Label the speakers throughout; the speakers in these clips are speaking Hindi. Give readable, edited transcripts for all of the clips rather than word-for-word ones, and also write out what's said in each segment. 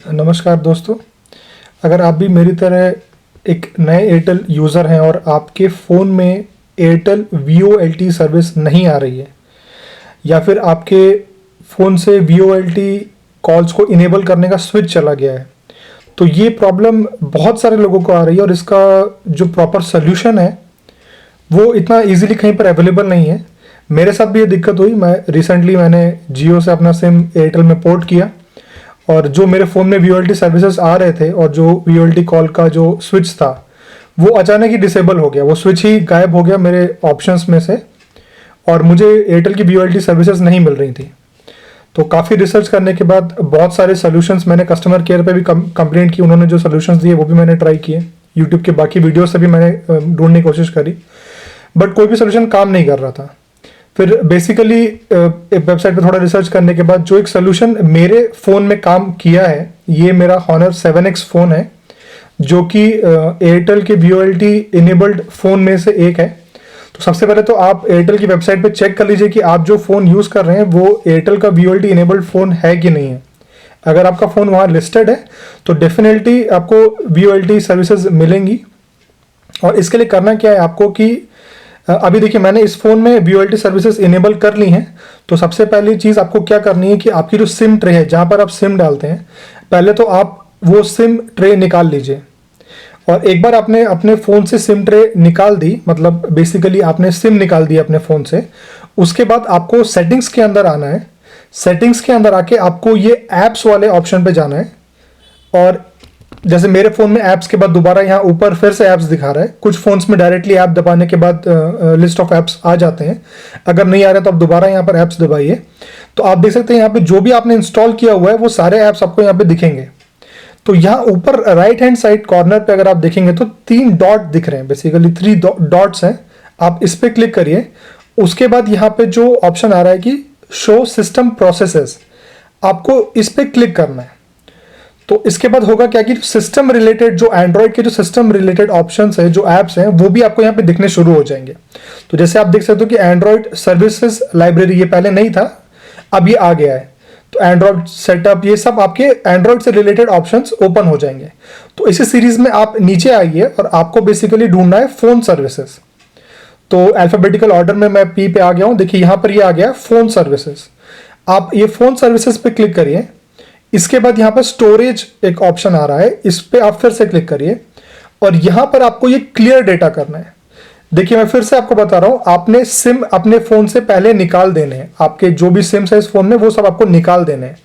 Speaker 1: नमस्कार दोस्तों। अगर आप भी मेरी तरह एक नए एयरटेल यूज़र हैं और आपके फ़ोन में एयरटेल VoLTE सर्विस नहीं आ रही है या फिर आपके फ़ोन से VoLTE कॉल्स को इनेबल करने का स्विच चला गया है, तो ये प्रॉब्लम बहुत सारे लोगों को आ रही है और इसका जो प्रॉपर सोल्यूशन है वो इतना इजीली कहीं पर अवेलेबल नहीं है। मेरे साथ भी ये दिक्कत हुई। मैंने जियो से अपना सिम एयरटेल में पोर्ट किया और जो मेरे फ़ोन में VoLTE सर्विसेज आ रहे थे और जो VoLTE कॉल का जो स्विच था वो अचानक ही डिसेबल हो गया, वो स्विच ही गायब हो गया मेरे ऑप्शंस में से और मुझे एयरटेल की VoLTE सर्विसेज नहीं मिल रही थी। तो काफ़ी रिसर्च करने के बाद बहुत सारे सोल्यूशंस मैंने कस्टमर केयर पे भी कंप्लेंट की, उन्होंने जो सोल्यूशंस दिए वो भी मैंने ट्राई किए, यूट्यूब के बाकी वीडियो से भी मैंने ढूंढने की कोशिश करी, बट कोई भी सोल्यूशन काम नहीं कर रहा था। फिर बेसिकली एक वेबसाइट पे थोड़ा रिसर्च करने के बाद जो एक सोल्यूशन मेरे फ़ोन में काम किया है, ये मेरा Honor 7X फ़ोन है जो कि एयरटेल के VoLTE इनेबल्ड फ़ोन में से एक है। तो सबसे पहले तो आप एयरटेल की वेबसाइट पे चेक कर लीजिए कि आप जो फ़ोन यूज़ कर रहे हैं वो एयरटेल का VoLTE इनेबल्ड फ़ोन है कि नहीं है। अगर आपका फ़ोन वहाँ लिस्टेड है तो डेफिनेटली आपको VoLTE सर्विसेज मिलेंगी। और इसके लिए करना क्या है आपको कि अभी देखिए मैंने इस फ़ोन में VoLTE सर्विसेज इनेबल कर ली हैं। तो सबसे पहली चीज़ आपको क्या करनी है कि आपकी जो सिम ट्रे है जहाँ पर आप सिम डालते हैं, पहले तो आप वो सिम ट्रे निकाल लीजिए। और एक बार आपने अपने फ़ोन से सिम ट्रे निकाल दी, मतलब बेसिकली आपने सिम निकाल दी अपने फ़ोन से, उसके बाद आपको सेटिंग्स के अंदर आना है। सेटिंग्स के अंदर आके आपको ये ऐप्स वाले ऑप्शन पे जाना है और जैसे मेरे फ़ोन में ऐप्स के बाद दोबारा यहाँ ऊपर फिर से ऐप्स दिखा रहा है। कुछ फ़ोन्स में डायरेक्टली ऐप दबाने के बाद लिस्ट ऑफ ऐप्स आ जाते हैं। अगर नहीं आ रहे तो आप दोबारा यहाँ पर ऐप्स दबाइए, तो आप देख सकते हैं यहाँ पे जो भी आपने इंस्टॉल किया हुआ है वो सारे ऐप्स आपको यहाँ पे दिखेंगे। तो यहाँ ऊपर राइट हैंड साइड कॉर्नर पे अगर आप देखेंगे तो 3 डॉट दिख रहे हैं, बेसिकली 3 डॉट्स हैं। आप इस पर क्लिक करिए। उसके बाद यहाँ पे जो ऑप्शन आ रहा है कि शो सिस्टम प्रोसेसेस, आपको इस पर क्लिक करना है। तो इसके बाद होगा क्या कि सिस्टम रिलेटेड जो एंड्रॉयड के जो सिस्टम रिलेटेड ऑप्शंस है, जो ऐप्स हैं, वो भी आपको यहाँ पे दिखने शुरू हो जाएंगे। तो जैसे आप देख सकते हो कि एंड्रॉयड सर्विसेज लाइब्रेरी, ये पहले नहीं था, अब ये आ गया है। तो एंड्रॉयड सेटअप, ये सब आपके एंड्रॉयड से रिलेटेड ऑप्शंस ओपन हो जाएंगे। तो इसी सीरीज में आप नीचे आइए और आपको बेसिकली ढूंढना है फोन सर्विसेज। तो अल्फाबेटिकल ऑर्डर में मैं पी पे आ गया हूँ। देखिए यहाँ पर ये आ गया फोन सर्विसेज। आप ये फोन सर्विसेज पे क्लिक करिए। इसके बाद यहाँ पर स्टोरेज एक ऑप्शन आ रहा है, इस पे आप फिर से क्लिक करिए और यहाँ पर आपको ये क्लियर डेटा करना है। देखिए मैं फिर से आपको बता रहा हूँ, आपने सिम अपने फ़ोन से पहले निकाल देने हैं। आपके जो भी सिम्स है इस फ़ोन में वो सब आपको निकाल देने हैं।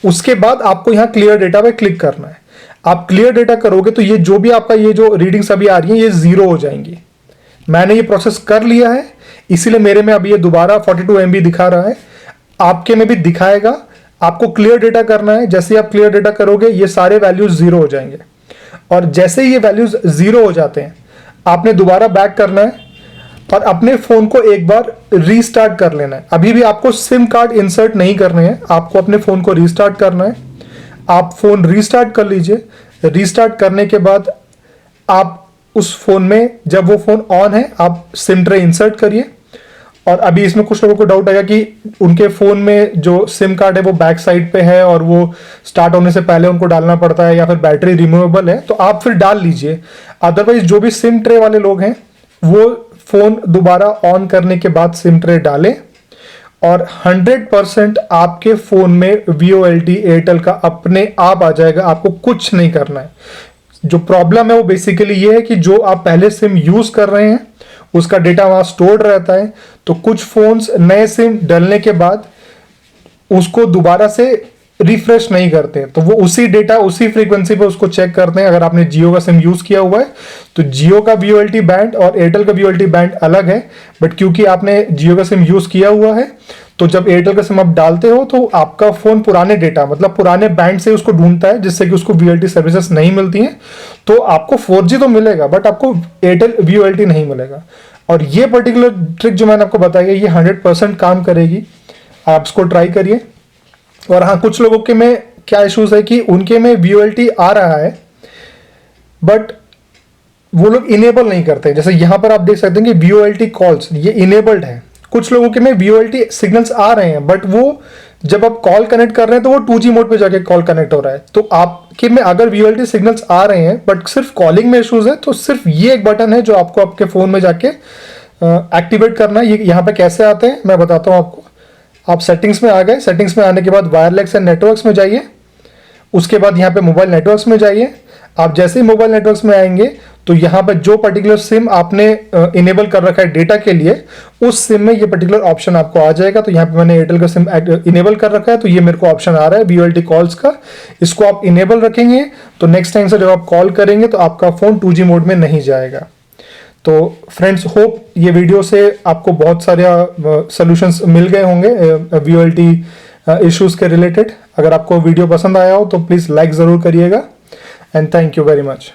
Speaker 1: उसके बाद आपको यहाँ क्लियर डेटा पे क्लिक करना है। आप क्लियर डेटा करोगे तो ये जो भी आपका ये जो रीडिंग्स अभी आ रही है ये 0 हो जाएंगी। मैंने ये प्रोसेस कर लिया है, इसीलिए मेरे में अभी ये दोबारा 42 MB दिखा रहा है। आपके में भी दिखाएगा। आपको क्लियर डेटा करना है। जैसे ही आप क्लियर डेटा करोगे ये सारे वैल्यूज 0 हो जाएंगे और जैसे ही ये वैल्यूज 0 हो जाते हैं आपने दोबारा बैक करना है और अपने फ़ोन को एक बार रीस्टार्ट कर लेना है। अभी भी आपको सिम कार्ड इंसर्ट नहीं करने हैं, आपको अपने फ़ोन को रीस्टार्ट करना है। आप फ़ोन रीस्टार्ट कर लीजिए। रीस्टार्ट करने के बाद आप उस फ़ोन में, जब वो फ़ोन ऑन है, आप सिम ट्रे इंसर्ट करिए। और अभी इसमें कुछ लोगों को डाउट आएगा कि उनके फ़ोन में जो सिम कार्ड है वो बैक साइड पे है और वो स्टार्ट होने से पहले उनको डालना पड़ता है या फिर बैटरी रिमूवेबल है, तो आप फिर डाल लीजिए। अदरवाइज जो भी सिम ट्रे वाले लोग हैं वो फ़ोन दोबारा ऑन करने के बाद सिम ट्रे डालें और 100% आपके फ़ोन में VoLTE एयरटेल का अपने आप आ जाएगा। आपको कुछ नहीं करना है। जो प्रॉब्लम है वो बेसिकली ये है कि जो आप पहले सिम यूज़ कर रहे हैं उसका डेटा वहाँ स्टोर्ड रहता है। तो कुछ फ़ोन्स नए सिम डलने के बाद उसको दोबारा से रिफ्रेश नहीं करते, तो वो उसी डेटा उसी फ्रीक्वेंसी पे उसको चेक करते हैं। अगर आपने जियो का सिम यूज़ किया हुआ है तो जियो का VoLTE बैंड और एयरटेल का VoLTE बैंड अलग है, बट क्योंकि आपने जियो का सिम यूज़ किया हुआ है तो जब एयरटेल का सिम आप डालते हो तो आपका फ़ोन पुराने डेटा, मतलब पुराने बैंड से उसको ढूंढता है, जिससे कि उसको VoLTE सर्विसेज नहीं मिलती हैं। तो आपको 4G तो मिलेगा बट आपको एयरटेल VoLTE नहीं मिलेगा। और ये पर्टिकुलर ट्रिक जो मैंने आपको बताई है ये 100% काम करेगी। आप इसको ट्राई करिए। और हाँ, कुछ लोगों के में क्या इश्यूज है कि उनके में VoLTE आ रहा है बट वो लोग इनेबल नहीं करते। जैसे यहाँ पर आप देख सकते हैं कि VoLTE कॉल्स ये इनेबल्ड है। कुछ लोगों के में VoLTE सिग्नल्स आ रहे हैं बट वो जब आप कॉल कनेक्ट कर रहे हैं तो वो 2G मोड पे जाके कॉल कनेक्ट हो रहा है। तो आपके में अगर VoLTE सिग्नल्स आ रहे हैं बट सिर्फ कॉलिंग में इश्यूज है, तो सिर्फ ये एक बटन है जो आपको आपके फ़ोन में जाके एक्टिवेट करना है। ये यहाँ पे कैसे आते हैं मैं बताता हूँ आपको। आप सेटिंग्स में आ गए, सेटिंग्स में आने के बाद वायरलेस एंड नेटवर्क्स में जाइए, उसके बाद यहाँ पे मोबाइल नेटवर्क्स में जाइए। आप जैसे ही मोबाइल नेटवर्क्स में आएंगे तो यहाँ पे जो पर्टिकुलर सिम आपने इनेबल कर रखा है डेटा के लिए, उस सिम में ये पर्टिकुलर ऑप्शन आपको आ जाएगा। तो यहाँ पे मैंने एयरटेल का सिम इनेबल कर रखा है, तो ये मेरे को ऑप्शन आ रहा है VoLTE कॉल्स का। इसको आप इनेबल रखेंगे तो नेक्स्ट टाइम से जब आप कॉल करेंगे तो आपका फ़ोन 2G मोड में नहीं जाएगा। तो फ्रेंड्स, होप ये वीडियो से आपको बहुत सारे सॉल्यूशंस मिल गए होंगे VoLTE इश्यूज़ के रिलेटेड। अगर आपको वीडियो पसंद आया हो तो प्लीज़ लाइक ज़रूर करिएगा, and thank you very much.